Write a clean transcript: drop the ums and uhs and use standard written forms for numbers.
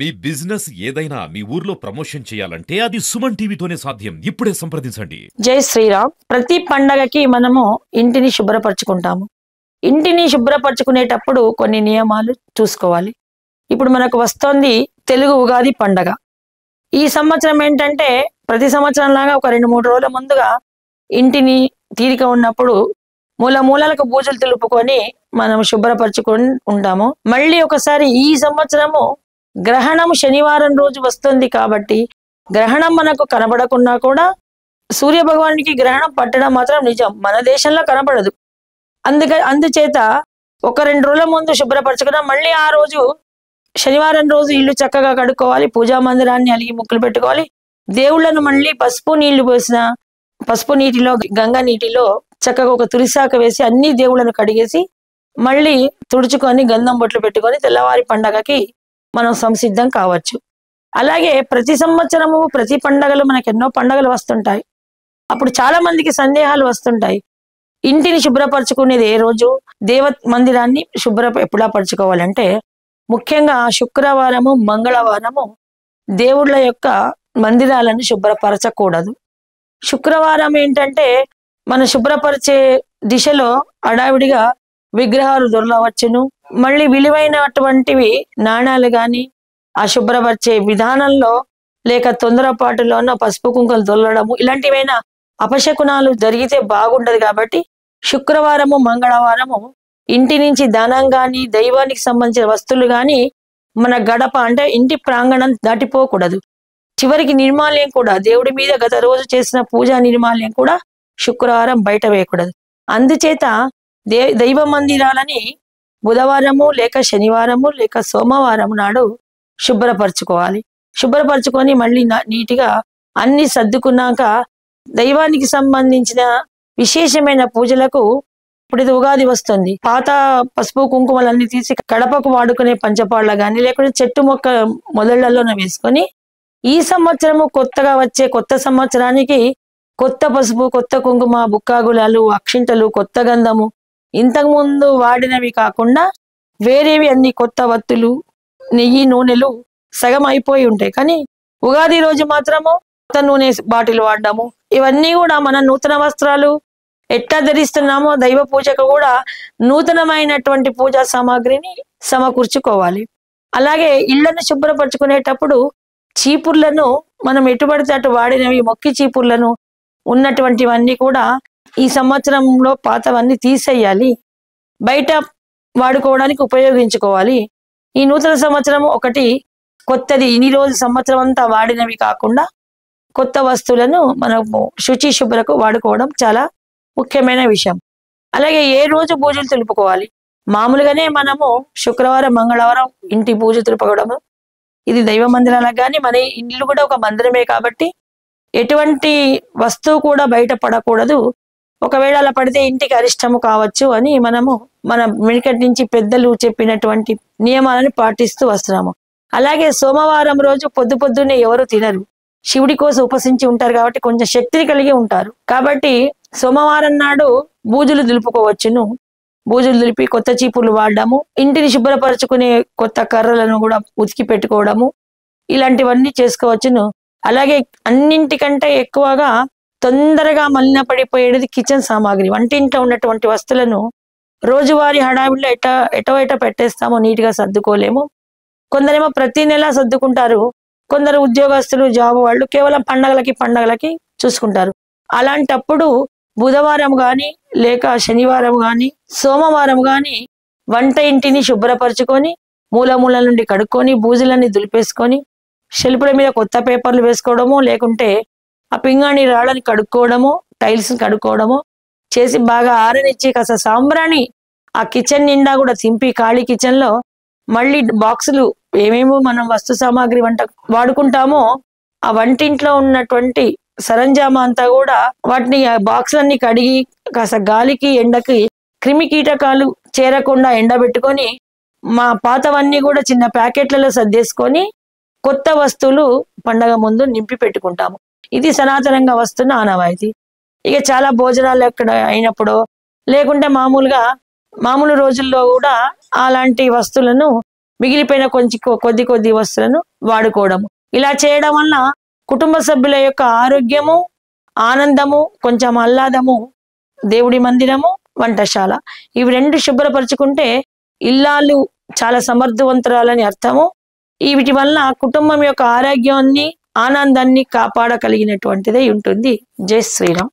మీ business ఏదైనా మీ ఊర్లో promotion చేయాలంటే అది సుమన్ టీవీతోనే సాధ్యం. ఇప్పుడే సంప్రదించండి. జై శ్రీరామ్. ప్రతి పండగకి మనము ఇంటిని శుభ్రపరచుకుంటాము. ఇంటిని శుభ్రపరచుకునేటప్పుడు కొన్ని నియమాలు చూసుకోవాలి. ఇప్పుడు మనకు వస్తోంది తెలుగు ఉగాది పండగ. ఈ సంవత్సరం ఏంటంటే ప్రతి సంవత్సరం లాగా ఒక 2-3 రోజుల ముందుగా ఇంటిని తీరిక ఉన్నప్పుడు మూలలకు బూజులు తులుపుకొని మనం శుభ్రపరచుకొని ఉంటాము. మళ్ళీ ఒకసారి ఈ సంవత్సరము గ్రహణం శనివారం రోజు వస్తుంది కాబట్టి గ్రహణం మనకు కనబడకున్నా కూడా సూర్య భగవానుడికి గ్రహణం పట్టడం మాత్రం నిజం, మన దేశంలో కనబడదు. అందుచేత ఒక 2 రోజుల ముందు శుభ్రపరచుకున్నా మళ్ళీ ఆ రోజు శనివారం రోజు ఇల్లు చక్కగా కడుక్కోవాలి, పూజా మందిరాన్ని అలిగి ముక్కులు పెట్టుకోవాలి. దేవుళ్లను మళ్ళీ పసుపు నీళ్లు పోసిన పసుపు నీటిలో గంగా నీటిలో చక్కగా ఒక తులిసాక వేసి అన్ని దేవుళ్లను కడిగేసి మళ్ళీ తుడుచుకొని గంధం బొట్లు పెట్టుకొని తెల్లవారి పండగకి మనం సంసిద్ధం కావచ్చు. అలాగే ప్రతి సంవత్సరము ప్రతి పండగలు మనకు ఎన్నో పండగలు వస్తుంటాయి. అప్పుడు చాలా మందికి సందేహాలు వస్తుంటాయి. ఇంటిని శుభ్రపరచుకునేది ఏ రోజు, దేవ మందిరాన్ని ఎప్పుడా పరచుకోవాలంటే ముఖ్యంగా శుక్రవారము మంగళవారము దేవుళ్ళ యొక్క మందిరాలను శుభ్రపరచకూడదు. శుక్రవారం ఏంటంటే మన శుభ్రపరిచే దిశలో హడావిడిగా విగ్రహాలు దొరలవచ్చును. మళ్ళీ విలువైనటువంటివి నాణాలు కానీ ఆ శుభ్రపరిచే విధానంలో లేక తొందరపాటులోనో పసుపు కుంకుమలు దొల్లడము ఇలాంటివైనా అపశకునాలు జరిగితే బాగుండదు. కాబట్టి శుక్రవారము మంగళవారము ఇంటి నుంచి దానం కానీ దైవానికి సంబంధించిన వస్తువులు కానీ మన గడప అంటే ఇంటి ప్రాంగణం దాటిపోకూడదు. చివరికి నిర్మాల్యం కూడా దేవుడి మీద గత రోజు చేసిన పూజా నిర్మాల్యం కూడా శుక్రవారం బయట వేయకూడదు. అందుచేత దైవ మందిరాలని బుధవారము లేక శనివారము లేక సోమవారం నాడు శుభ్రపరచుకోవాలి. శుభ్రపరచుకొని మళ్ళీ నీటిగా అన్ని సర్దుకున్నాక దైవానికి సంబంధించిన విశేషమైన పూజలకు ఇప్పుడు ఇది ఉగాది వస్తుంది. పాత పసుపు కుంకుమలన్నీ తీసి కడపకు వాడుకునే పంచపాళ్ళ కానీ లేకుంటే చెట్టు మొక్క మొదళ్లలోనే వేసుకొని ఈ సంవత్సరము కొత్తగా వచ్చే కొత్త సంవత్సరానికి కొత్త పసుపు కొత్త కుంకుమ బుక్కాగులాలు అక్షింతలు కొత్త గంధము ఇంతకుముందు వాడినవి కాకుండా వేరేవి అన్ని కొత్త వత్తులు నెయ్యి నూనెలు సగం అయిపోయి ఉంటాయి. కానీ ఉగాది రోజు మాత్రము కొత్త నూనె బాటిల్ వాడడము ఇవన్నీ కూడా మన నూతన వస్త్రాలు ఎట్లా ధరిస్తున్నామో దైవ పూజకు కూడా నూతనమైనటువంటి పూజా సామాగ్రిని సమకూర్చుకోవాలి. అలాగే ఇళ్లను శుభ్రపరచుకునేటప్పుడు చీపుర్లను మనం ఎటుపడితే అటు వాడినవి మొక్కి చీపుర్లను ఉన్నటువంటివన్నీ కూడా ఈ సంవత్సరంలో పాతవన్నీ తీసేయాలి, బయట వాడుకోవడానికి ఉపయోగించుకోవాలి. ఈ నూతన సంవత్సరం ఒకటి కొత్తది ఇన్ని రోజు సంవత్సరం అంతా వాడినవి కాకుండా కొత్త వస్తువులను మనము శుభ్రకు వాడుకోవడం చాలా ముఖ్యమైన విషయం. అలాగే ఏ రోజు పూజలు తులుపుకోవాలి. మామూలుగానే మనము శుక్రవారం మంగళవారం ఇంటి పూజ తులుపుకోవడము ఇది దైవ మందిరాలకు కానీ మన ఇల్లు కూడా ఒక మందిరమే కాబట్టి ఎటువంటి వస్తువు కూడా బయట పడకూడదు. ఒకవేళ అలా పడితే ఇంటికి అరిష్టము కావచ్చు అని మనము మన వెనుకటి నుంచి పెద్దలు చెప్పినటువంటి నియమాలను పాటిస్తూ వస్తున్నాము. అలాగే సోమవారం రోజు పొద్దున్నే ఎవరు తినరు, శివుడి కోసం ఉపసించి ఉంటారు కాబట్టి కొంచెం శక్తిని కలిగి ఉంటారు. కాబట్టి సోమవారం నాడు బూజులు దులుపుకోవచ్చును. బూజులు దులిపి కొత్త చీపుర్లు వాడడము, ఇంటిని శుభ్రపరచుకునే కొత్త కర్రలను కూడా ఉతికి పెట్టుకోవడము ఇలాంటివన్నీ చేసుకోవచ్చును. అలాగే అన్నింటికంటే ఎక్కువగా తొందరగా మలిన పడిపోయేది కిచెన్ సామాగ్రి. వంటింట్లో ఉన్నటువంటి వస్తువులను రోజువారీ హడావిడిలో ఎటో పెట్టేస్తామో నీట్గా సర్దుకోలేము. కొందరేమో ప్రతి నెల సర్దుకుంటారు, కొందరు ఉద్యోగస్తులు జాబ్ వాళ్ళు కేవలం పండగలకి చూసుకుంటారు. అలాంటప్పుడు బుధవారం కానీ లేక శనివారం కానీ సోమవారం కానీ వంట ఇంటిని శుభ్రపరచుకొని మూల నుండి కడుక్కొని బూజులన్నీ దులిపేసుకొని షెల్ఫ్ల మీద కొత్త పేపర్లు వేసుకోవడము లేకుంటే ఆ పింగాణి రాళ్ళని కడుక్కోవడము టైల్స్ని కడుక్కోవడము చేసి బాగా ఆరనిచ్చి కాస్త సాంబ్రాణి ఆ కిచెన్ నిండా కూడా చింపి ఖాళీ కిచెన్లో మళ్ళీ బాక్సులు ఏమేమో మనం వస్తు సామాగ్రి వంట వాడుకుంటామో ఆ వంటింట్లో ఉన్నటువంటి సరంజామా అంతా కూడా వాటిని బాక్సులన్నీ కడిగి కాస్త గాలికి ఎండకి క్రిమి కీటకాలు చేరకుండా ఎండబెట్టుకొని మా పాతవన్నీ కూడా చిన్న ప్యాకెట్లలో సర్దేసుకొని కొత్త వస్తువులు పండగ ముందు నింపి పెట్టుకుంటాము. ఇది సనాతనంగా వస్తున్న ఆనవాయితీ. ఇక చాలా భోజనాలు ఎక్కడ అయినప్పుడు లేకుంటే మామూలు రోజుల్లో కూడా అలాంటి వస్తువులను మిగిలిపోయిన కొద్ది కొద్ది వస్తువులను వాడుకోవడము. ఇలా చేయడం వల్ల కుటుంబ సభ్యుల యొక్క ఆరోగ్యము, ఆనందము, కొంచెం ఆహ్లాదము, దేవుడి మందిరము, వంటశాల ఇవి రెండు శుభ్రపరచుకుంటే ఇల్లాలు చాలా సమర్థవంతురాలని అర్థము. వీటి వల్ల కుటుంబం యొక్క ఆరోగ్యాన్ని, ఆనందాన్ని కాపాడగలిగినటువంటిదే ఉంటుంది. జై శ్రీరామ్.